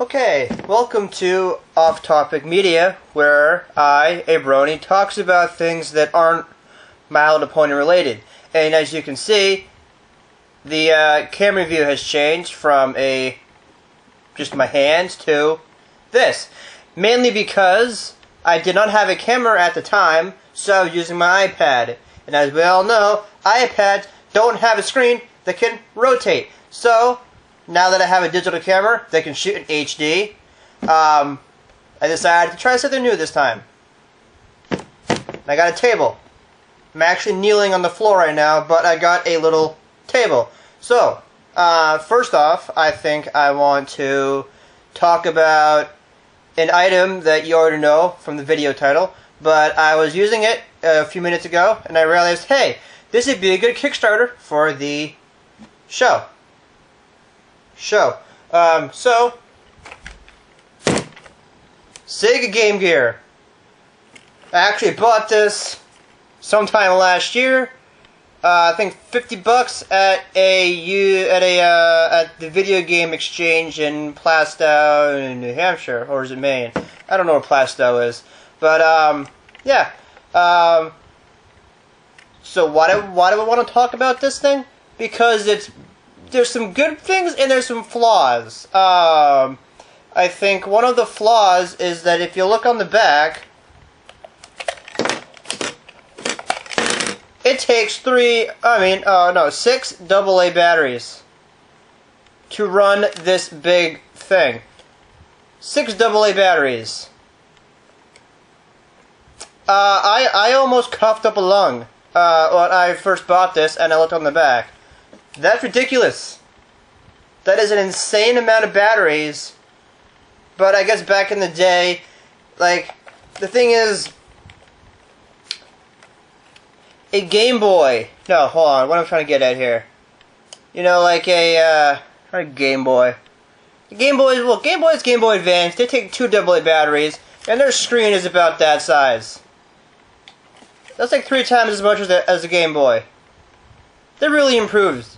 Okay, welcome to Off Topic Media, where I, a brony, talks about things that aren't mild opponent related. And as you can see, the camera view has changed from just my hands to this. Mainly because I did not have a camera at the time, so I was using my iPad. And as we all know, iPads don't have a screen that can rotate. So, now that I have a digital camera that can shoot in HD, I decided to try something new this time. I got a table. I'm actually kneeling on the floor right now, but I got a little table. So, first off, I think I want to talk about an item that you already know from the video title, but I was using it a few minutes ago, and I realized, hey, this would be a good Kickstarter for the show. So, Sega GameGear. I actually bought this sometime last year. I think $50 at the video game exchange in Plastow, in New Hampshire, or is it Maine? I don't know where Plastow is, but yeah. So why do I want to talk about this thing? Because there's some good things and there's some flaws. I think one of the flaws is that if you look on the back, it takes 6 AA batteries to run this big thing. 6 AA batteries. I almost coughed up a lung when I first bought this and I looked on the back. That's ridiculous. That is an insane amount of batteries. But I guess back in the day, like, the thing is, a Game Boy. No, hold on. What am I trying to get at here? You know, like a Game Boy. Game Boy Advance. They take 2 AA batteries, and their screen is about that size. That's like 3 times as much as a Game Boy. They really improved.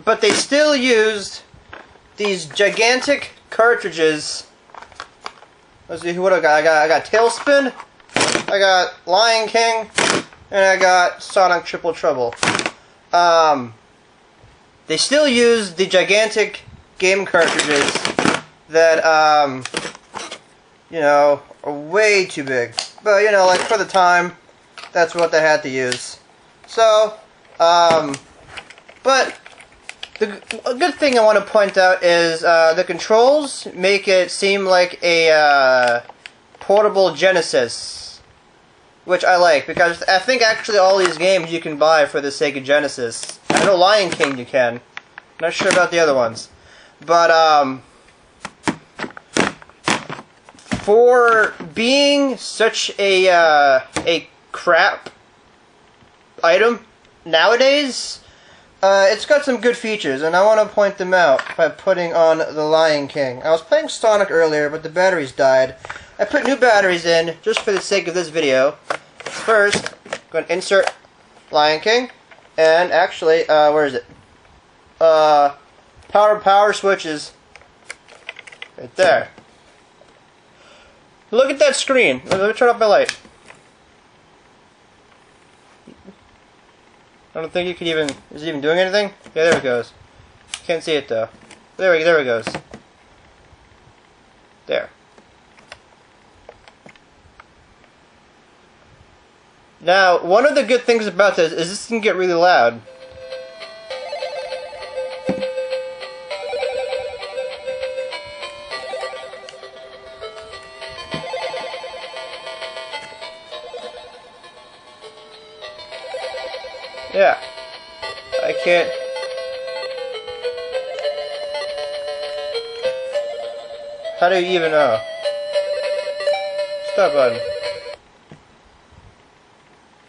But they still used these gigantic cartridges. Let's see what I got. I got Tailspin, I got Lion King, and I got Sonic Triple Trouble. They still use the gigantic game cartridges that you know, are way too big. But you know, like for the time, that's what they had to use. So, but a good thing I want to point out is the controls make it seem like a portable Genesis, which I like, because I think actually all these games you can buy for the Sega Genesis. I know Lion King you can. Not sure about the other ones. But for being such a crap item nowadays, it's got some good features, and I want to point them out by putting on the Lion King. I was playing Sonic earlier, but the batteries died. I put new batteries in, just for the sake of this video. First, I'm going to insert Lion King, and actually, where is it? Power switches. Right there. Look at that screen. Let me turn off my light. I don't think you could even... Is it even doing anything? Yeah, there it goes. Can't see it though. There it goes. There. Now, one of the good things about this is this can get really loud. Yeah, I can't. How do you even know? Stop button.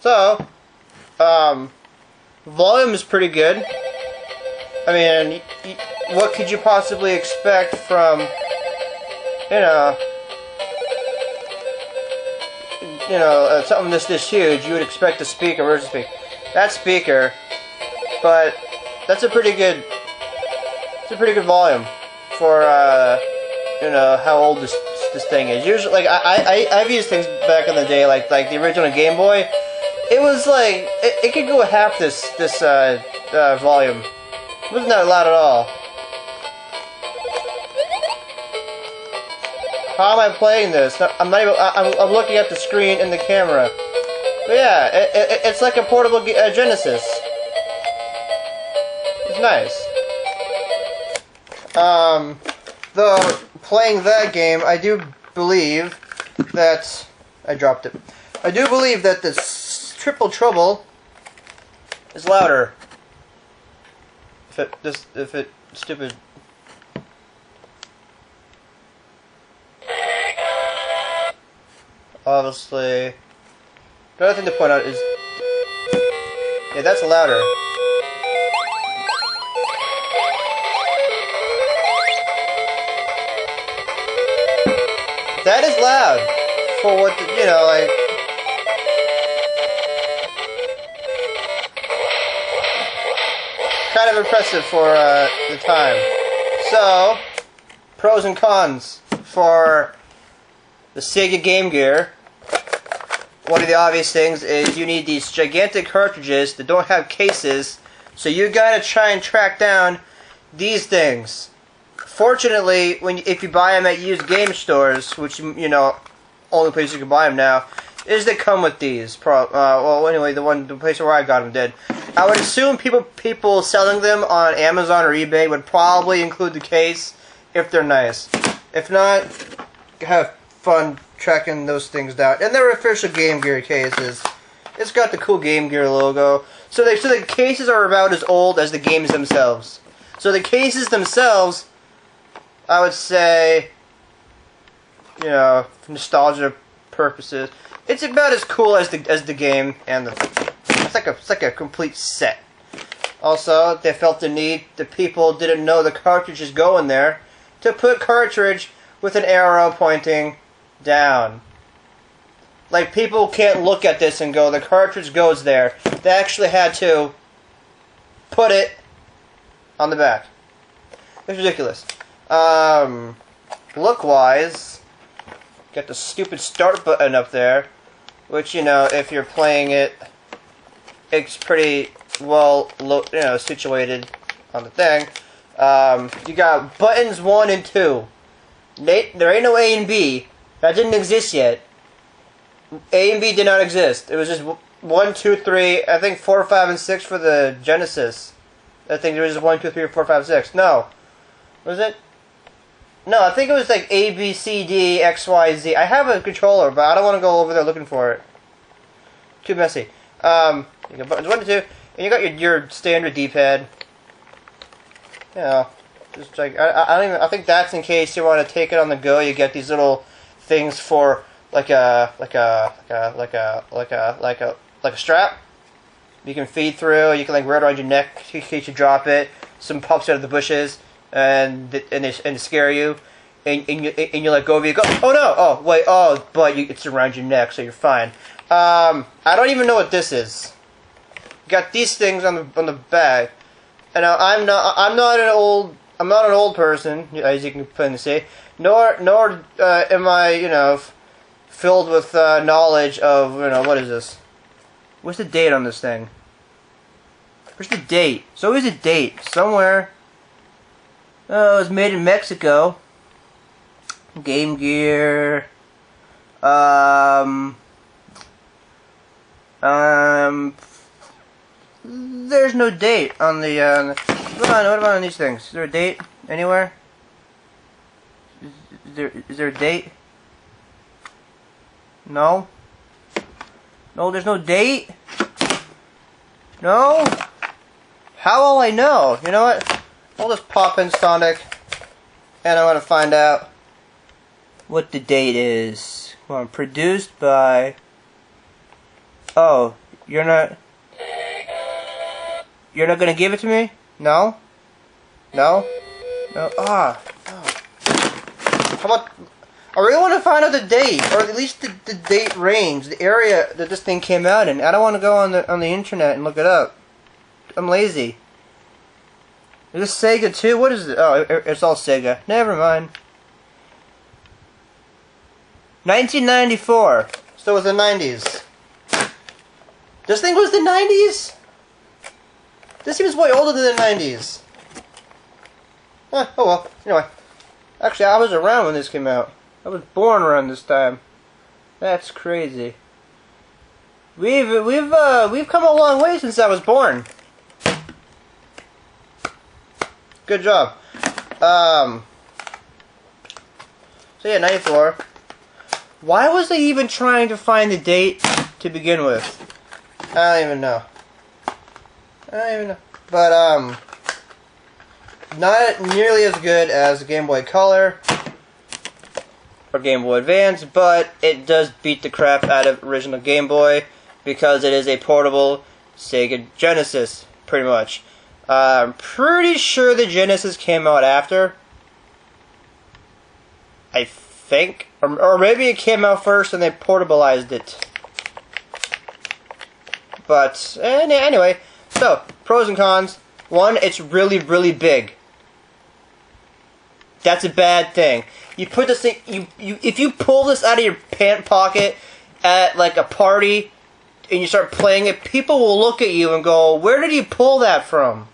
So, volume is pretty good. I mean, what could you possibly expect from, you know, something this huge? You would expect a speaker, where's the speaker? That speaker, but that's a pretty good volume for you know, how old this thing is. Usually, like I've used things back in the day, like the original Game Boy. It was like it could go half this volume. It wasn't that loud at all. How am I playing this? I'm not even. I'm looking at the screen and the camera. But yeah, it's like a portable Genesis. It's nice. Though playing that game, I do believe that I dropped it. I do believe that this Triple Trouble is louder. If it stupid. Obviously, the other thing to point out is, yeah, that's louder. That is loud for what you know, like. Kind of impressive for the time. So, pros and cons for the Sega GameGear. One of the obvious things is you need these gigantic cartridges that don't have cases, so you gotta try and track down these things. Fortunately, if you buy them at used game stores, which you know, only place you can buy them now, is they come with these. Well, anyway, the place where I got them did. I would assume people selling them on Amazon or eBay would probably include the case if they're nice. If not, have fun tracking those things down. And they're official Game Gear cases. It's got the cool Game Gear logo. So the cases are about as old as the games themselves. So the cases themselves, I would say, you know, for nostalgia purposes, it's about as cool as the game and it's like a complete set. Also, they felt the need, the people didn't know the cartridges go in there, to put cartridge with an arrow pointing down. Like, people can't look at this and go, the cartridge goes there. They actually had to put it on the back. It's ridiculous. Look-wise, got the stupid start button up there, which, you know, if you're playing it, it's pretty well, you know, situated on the thing. You got buttons 1 and 2. There ain't no A and B. That didn't exist yet. A and B did not exist. It was just 1, 2, 3. I think 4, 5, and 6 for the Genesis. I think there was 1, 2, 3, 4, 5, 6. No, was it? No, I think it was like A, B, C, D, X, Y, Z. I have a controller, but I don't want to go over there looking for it. Too messy. You got buttons 1 and 2, and you got your standard D-pad. You know, just like I think that's in case you want to take it on the go. You get these little things for like a strap. You can feed through. You can like wear it around your neck in case you drop it. Some pops out of the bushes and they scare you. And you let go of it. You go, oh no! Oh wait! Oh, but it's around your neck, so you're fine. I don't even know what this is. You got these things on the back, and I'm not an old person, as you can plainly see. Nor am I, you know, filled with knowledge of, you know, what is this? What's the date on this thing? Where's the date? There's always a date somewhere. Oh, it was made in Mexico. Game Gear. There's no date on the, what about on these things? Is there a date anywhere? Is there a date? No? No, there's no date? No? How will I know? You know what? I'll just pop in Sonic, and I want to find out what the date is. Come on, produced by... Oh, you're not gonna give it to me? No? No? No? Ah. Oh. How about... I really want to find out the date, or at least the date range, the area that this thing came out in. I don't want to go on the internet and look it up. I'm lazy. Is this Sega too? What is it? Oh, it's all Sega. Never mind. 1994. So it was the 90s. This thing was the 90s? This seems way older than the 90s. Oh well. Anyway. Actually, I was around when this came out. I was born around this time. That's crazy. We've come a long way since I was born. Good job. So yeah, 94. Why was they even trying to find the date to begin with? I don't even know. But not nearly as good as Game Boy Color or Game Boy Advance, but it does beat the crap out of original Game Boy because it is a portable Sega Genesis, pretty much. I'm pretty sure the Genesis came out after. I think. Or maybe it came out first and they portabilized it. But, anyway. So, pros and cons. One, it's really, really big. That's a bad thing. You put this thing, if you pull this out of your pant pocket at like a party and you start playing it, people will look at you and go, "Where did you pull that from?"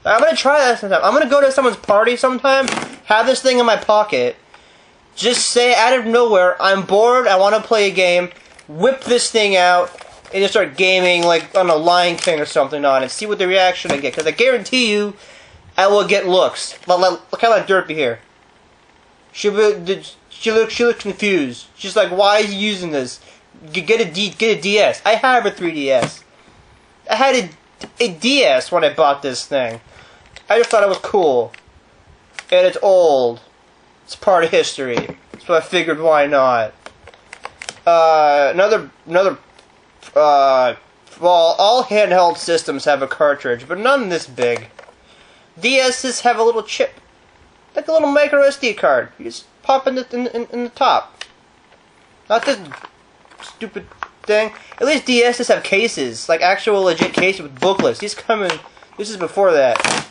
I'm gonna try that sometime. I'm gonna go to someone's party sometime, have this thing in my pocket, just say out of nowhere, "I'm bored, I want to play a game," whip this thing out, and just start gaming like on a Lion King or something on it. See what the reaction I get, because I guarantee you, I will get looks. Look kind of like Derpy here. She looks confused. She's like, "Why is he using this? Get a DS." I have a 3DS. I had a DS when I bought this thing. I just thought it was cool, and it's old. It's part of history. So I figured, why not? Well, all handheld systems have a cartridge, but none this big. DS's have a little chip, like a little micro SD card. You just pop in the top. Not this stupid thing. At least DS's have cases, like actual legit cases with booklets. These come in. This is before that.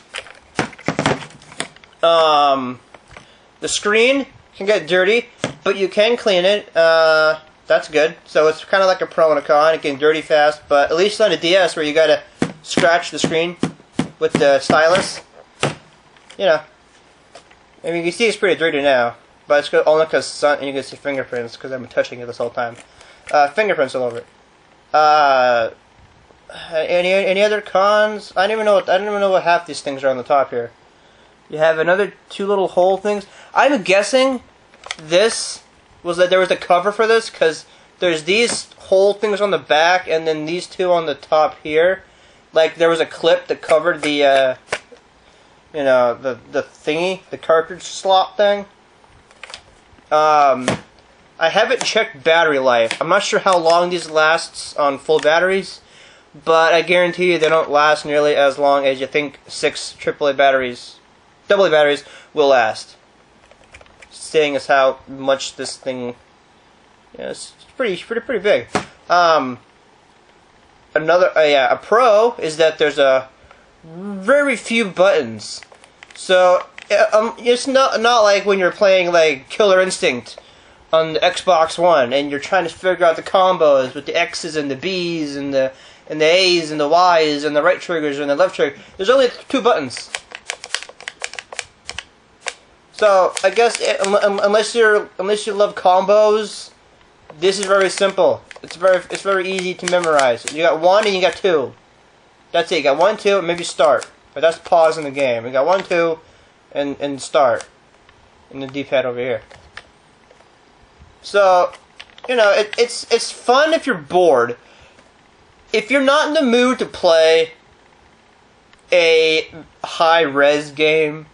The screen can get dirty, but you can clean it. That's good. So it's kind of like a pro and a con. It gets dirty fast, but at least on a DS where you gotta scratch the screen with the stylus. You know, I mean, you can see it's pretty dirty now, but it's only because sun, and you can see fingerprints because I've been touching it this whole time. Fingerprints all over it. Any other cons? I don't even know what half these things are on the top here. You have another two little hole things. I'm guessing this was that there was a cover for this because there's these hole things on the back and then these two on the top here. Like there was a clip that covered the you know, the thingy, the cartridge slot thing. I haven't checked battery life. I'm not sure how long these lasts on full batteries, but I guarantee you they don't last nearly as long as you think 6 AA batteries, AA batteries will last. Seeing as how much this thing, it's pretty big. A pro is that there's a very few buttons. So it's not like when you're playing like Killer Instinct on the Xbox One and you're trying to figure out the combos with the X's and the B's and the A's and the Y's and the right triggers and the left trigger. There's only 2 buttons. So I guess unless you love combos, this is very simple. It's very easy to memorize. You got 1 and you got 2. That's it. You got 1, 2, and maybe start. But that's pause in the game. You got 1, 2, and start. In the D-pad over here. So, you know, it's fun if you're bored. If you're not in the mood to play a high-res game,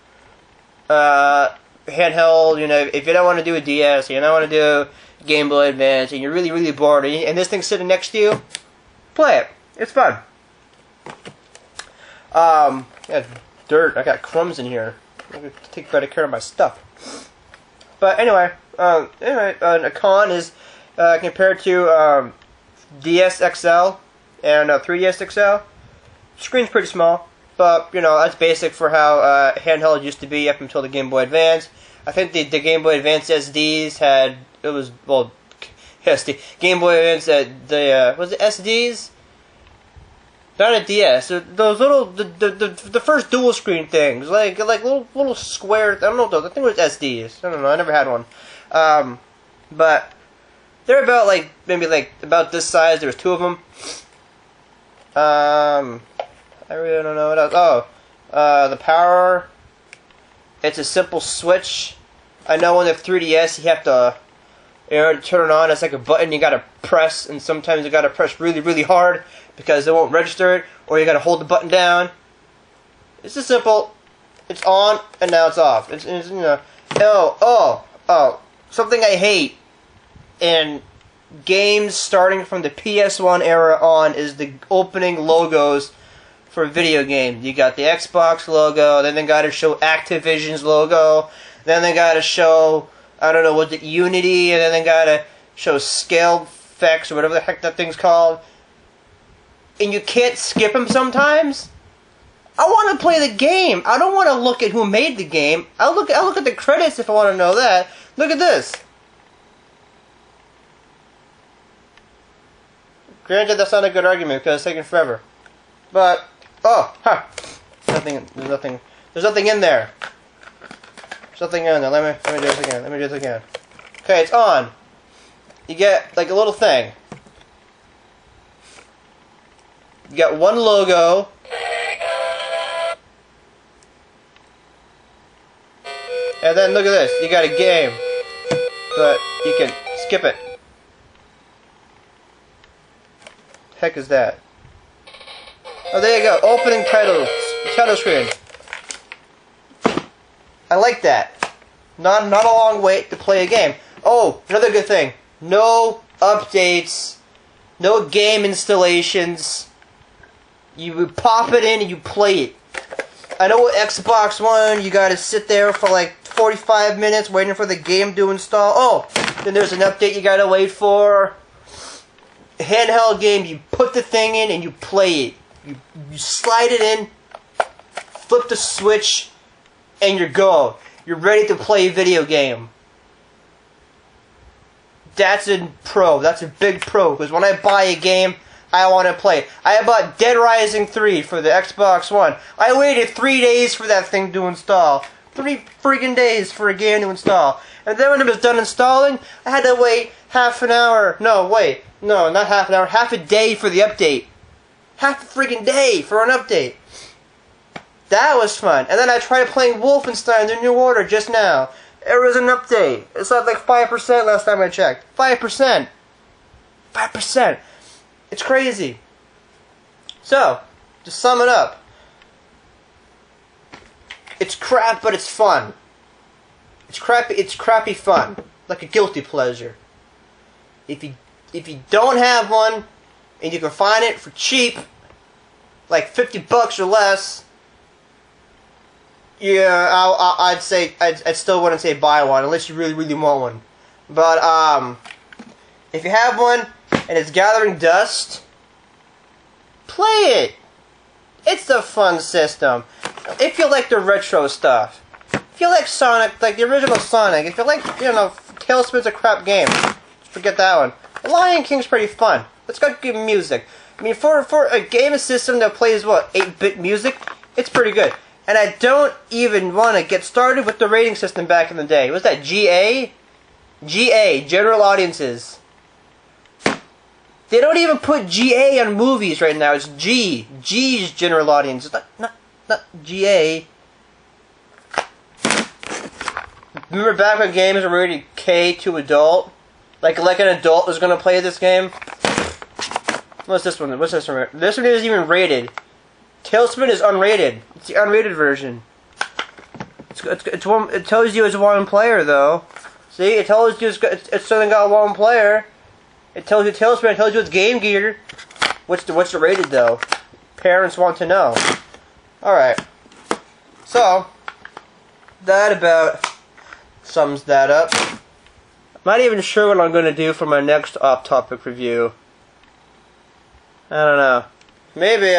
handheld, you know, if you don't want to do a DS, you don't want to do Game Boy Advance, and you're really, really bored, and this thing's sitting next to you, play it. It's fun. Yeah, dirt. I got crumbs in here. I gotta take better care of my stuff. But anyway, a con is compared to DS XL and 3DS XL. Screen's pretty small, But, you know, that's basic for how handheld used to be up until the Game Boy Advance. I think the Game Boy Advance SDs had, it was, well, yes, the Game Boy Advance had was it SDs? Not a DS. Those little, the first dual screen things, like little square, I don't know, I think it was SDs. I don't know, I never had one. But they're about, like, maybe, like, about this size. There was 2 of them. I really don't know what else. Oh, the power. It's a simple switch. I know on the 3DS you have to, in order to turn it on, it's like a button you gotta press, and sometimes you gotta press really, really hard because it won't register it, or you gotta hold the button down. It's just simple. It's on, and now it's off. It's you know. Oh. Something I hate in games starting from the PS1 era on is the opening logos for video games. You got the Xbox logo, then they gotta show Activision's logo, then they gotta show, I don't know, was it Unity, and then they gotta show Scale Effects, or whatever the heck that thing's called. And you can't skip them sometimes? I want to play the game. I don't want to look at who made the game. I'll look at the credits if I want to know that. Look at this. Granted, that's not a good argument because it's taking forever. But there's nothing in there. There's nothing in there. Let me do this again. Okay, it's on. You get like a little thing. You got one logo. And then look at this. You got a game. But you can skip it. Heck is that? Oh, there you go. Opening title screen. I like that. Not a long wait to play a game. Oh, another good thing. No updates. No game installations. You pop it in and you play it. I know with Xbox One, you gotta sit there for like 45 minutes waiting for the game to install. Oh, then there's an update you gotta wait for. Handheld game, you put the thing in and you play it. You slide it in, flip the switch, and you're go. You're ready to play a video game. That's a pro. That's a big pro. Because when I buy a game, I want to play it. I bought Dead Rising 3 for the Xbox One. I waited 3 days for that thing to install. 3 freaking days for a game to install. And then when it was done installing, I had to wait half an hour. No, wait. No, not half an hour. Half a day for the update. Half a freaking day for an update. That was fun. And then I tried playing Wolfenstein The New Order just now. There was an update. It's at like 5% last time I checked. 5%. 5%. It's crazy. So, to sum it up. It's crap, but it's fun. It's crappy fun. Like a guilty pleasure. If you don't have one, and you can find it for cheap, like $50 or less, yeah, I'd still wouldn't say buy one unless you really, really want one. But if you have one and it's gathering dust, play it. It's a fun system. If you like the retro stuff, if you like Sonic, like the original Sonic, if you like, you know, Tailspin's a crap game, forget that one. Lion King's pretty fun. It's got good music. I mean, for a game system that plays, what, 8-bit music, it's pretty good. And I don't even want to get started with the rating system back in the day. Was that GA? GA, General Audiences. They don't even put GA on movies right now. It's G. G's General Audiences. Not GA. Remember back when games were rated K to adult? Like an adult is going to play this game? What's this one? What's this one? This one isn't even rated. Tailspin is unrated. It's the unrated version. It tells you it's one player, though. See? It tells you it's only got one player. It tells you Tailspin. It tells you it's GameGear. What's the rated, though? Parents want to know. Alright. So, that about sums that up. I'm not even sure what I'm going to do for my next off-topic review. I don't know. Maybe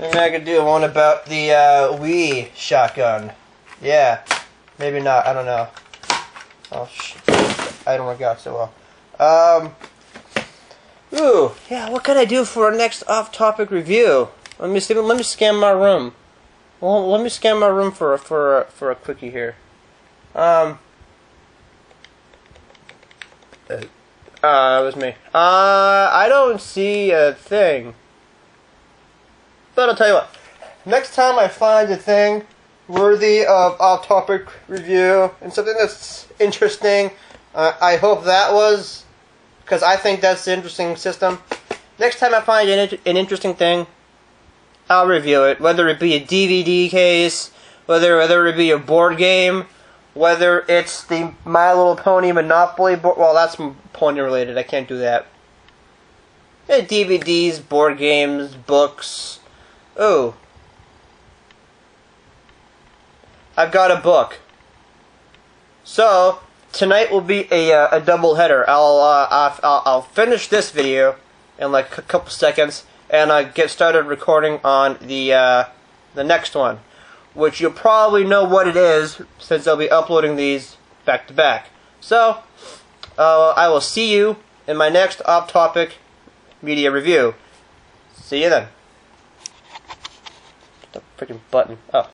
Maybe I could do one about the Wii shotgun. Yeah, maybe not. I don't know. Oh shit, I don't work out so well. Ooh, yeah. What can I do for our next off-topic review? Let me see. Let me scan my room. Well, let me scan my room for a quickie here. That was me. I don't see a thing. But I'll tell you what. Next time I find a thing worthy of off-topic review and something that's interesting, I hope that was, because I think that's the interesting system. Next time I find an interesting thing, I'll review it. Whether it be a DVD case, whether it be a board game, whether it's the My Little Pony Monopoly board. Well, that's pony related. I can't do that. Yeah, DVDs, board games, books. Oh, I've got a book. So tonight will be a double header. I'll finish this video in like a couple seconds, and get started recording on the next one, which you'll probably know what it is since I'll be uploading these back to back. So I will see you in my next off-topic media review. See you then. The freaking button. Oh.